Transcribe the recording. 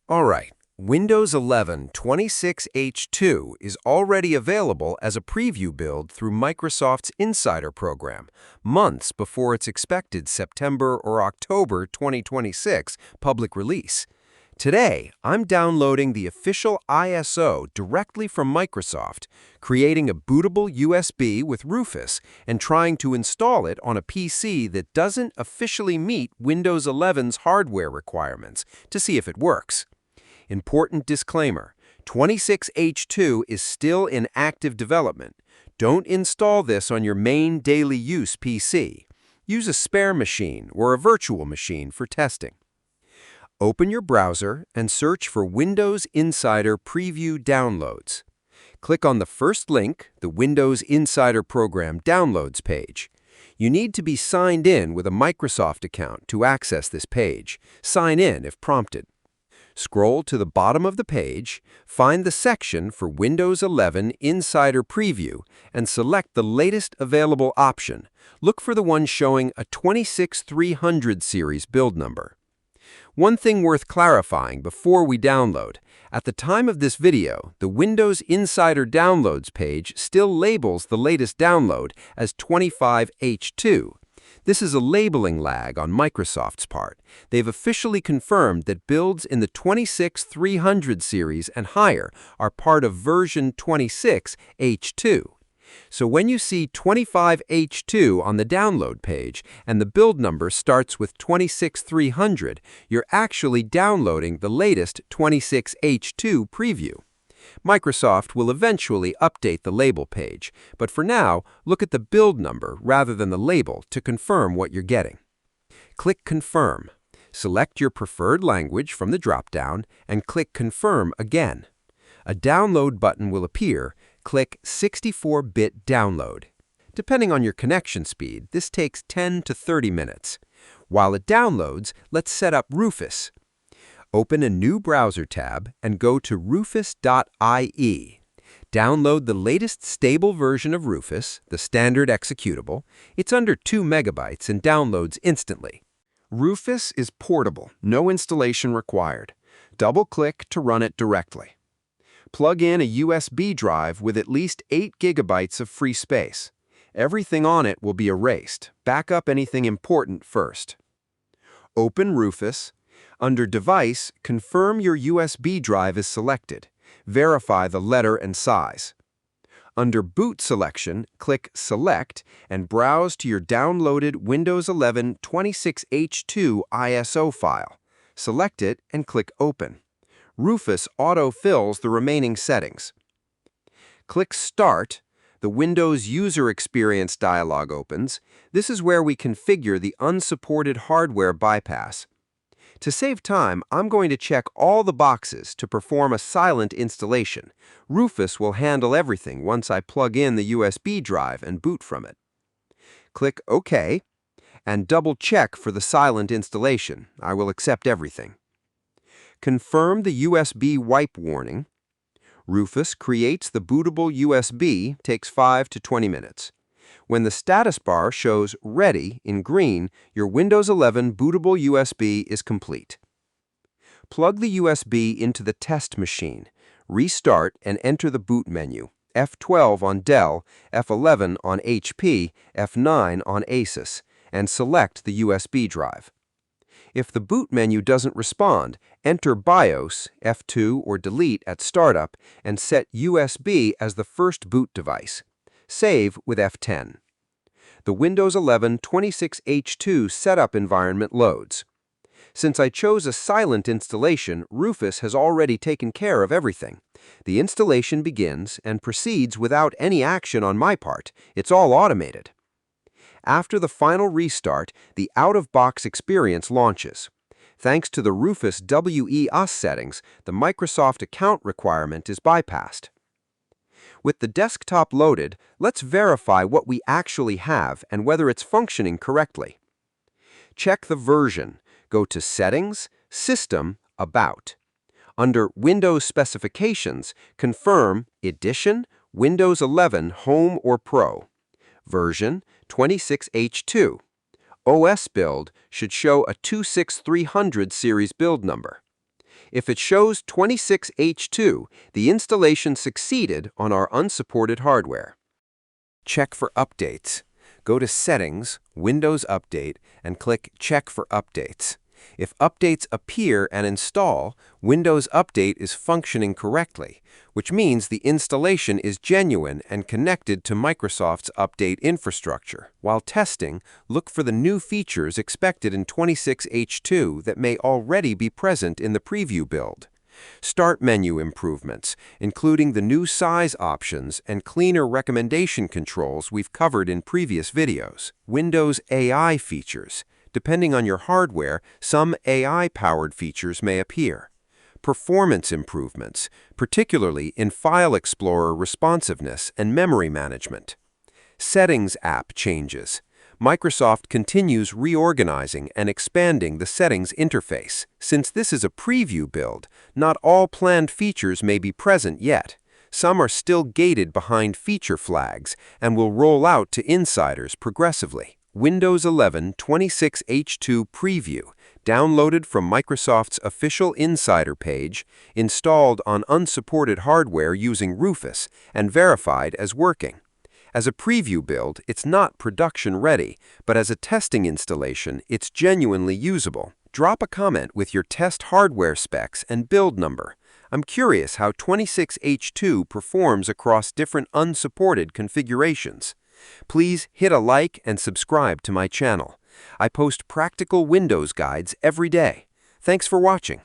All right, Windows 11 26H2 is already available as a preview build through Microsoft's Insider program, months before its expected September or October 2026 public release. Today, I'm downloading the official ISO directly from Microsoft, creating a bootable USB with Rufus, and trying to install it on a PC that doesn't officially meet Windows 11's hardware requirements to see if it works. Important disclaimer, 26H2 is still in active development. Don't install this on your main daily use PC. Use a spare machine or a virtual machine for testing. Open your browser and search for Windows Insider Preview Downloads. Click on the first link, the Windows Insider Program Downloads page. You need to be signed in with a Microsoft account to access this page. Sign in if prompted. Scroll to the bottom of the page, find the section for Windows 11 Insider Preview, and select the latest available option. Look for the one showing a 26300 series build number. One thing worth clarifying before we download. At the time of this video, the Windows Insider Downloads page still labels the latest download as 25H2. This is a labeling lag on Microsoft's part. They've officially confirmed that builds in the 26300 series and higher are part of version 26H2. So when you see 25H2 on the download page and the build number starts with 26300, you're actually downloading the latest 26H2 preview. Microsoft will eventually update the label page, but for now, look at the build number rather than the label to confirm what you're getting. Click Confirm. Select your preferred language from the drop-down and click Confirm again. A download button will appear. Click 64-bit download. Depending on your connection speed, this takes 10 to 30 minutes. While it downloads, let's set up Rufus. Open a new browser tab and go to rufus.ie. Download the latest stable version of Rufus, the standard executable. It's under 2 megabytes and downloads instantly. Rufus is portable, no installation required. Double-click to run it directly. Plug in a USB drive with at least 8 gigabytes of free space. Everything on it will be erased. Back up anything important first. Open Rufus. Under Device, confirm your USB drive is selected. Verify the letter and size. Under Boot Selection, click Select and browse to your downloaded Windows 11 26H2 ISO file. Select it and click Open. Rufus auto-fills the remaining settings. Click Start. The Windows User Experience dialog opens. This is where we configure the unsupported hardware bypass. To save time, I'm going to check all the boxes to perform a silent installation. Rufus will handle everything once I plug in the USB drive and boot from it. Click OK, and double-check for the silent installation. I will accept everything. Confirm the USB wipe warning. Rufus creates the bootable USB, takes 5 to 20 minutes. When the status bar shows Ready in green, your Windows 11 bootable USB is complete. Plug the USB into the test machine. Restart and enter the boot menu. F12 on Dell, F11 on HP, F9 on Asus, and select the USB drive. If the boot menu doesn't respond, enter BIOS, F2 or Delete at startup, and set USB as the first boot device. Save with F10. The Windows 11 26H2 setup environment loads. Since I chose a silent installation, Rufus has already taken care of everything. The installation begins and proceeds without any action on my part. It's all automated. After the final restart, the out-of-box experience launches. Thanks to the Rufus WEUS settings, the Microsoft account requirement is bypassed. With the desktop loaded, let's verify what we actually have and whether it's functioning correctly. Check the version. Go to Settings, System, About. Under Windows Specifications, confirm Edition, Windows 11 Home or Pro. Version, 26H2. OS build should show a 26300 series build number. If it shows 26H2, the installation succeeded on our unsupported hardware. Check for updates. Go to Settings, Windows Update, and click Check for Updates. If updates appear and install, Windows Update is functioning correctly, which means the installation is genuine and connected to Microsoft's update infrastructure. While testing, look for the new features expected in 26H2 that may already be present in the preview build. Start menu improvements, including the new size options and cleaner recommendation controls we've covered in previous videos. Windows AI features. Depending on your hardware, some AI-powered features may appear. Performance improvements, particularly in File Explorer responsiveness and memory management. Settings app changes. Microsoft continues reorganizing and expanding the settings interface. Since this is a preview build, not all planned features may be present yet. Some are still gated behind feature flags and will roll out to insiders progressively. Windows 11 26H2 Preview, downloaded from Microsoft's official insider page, installed on unsupported hardware using Rufus, and verified as working. As a preview build, it's not production ready, but as a testing installation, it's genuinely usable. Drop a comment with your test hardware specs and build number. I'm curious how 26H2 performs across different unsupported configurations. Please hit a like and subscribe to my channel. I post practical Windows guides every day. Thanks for watching.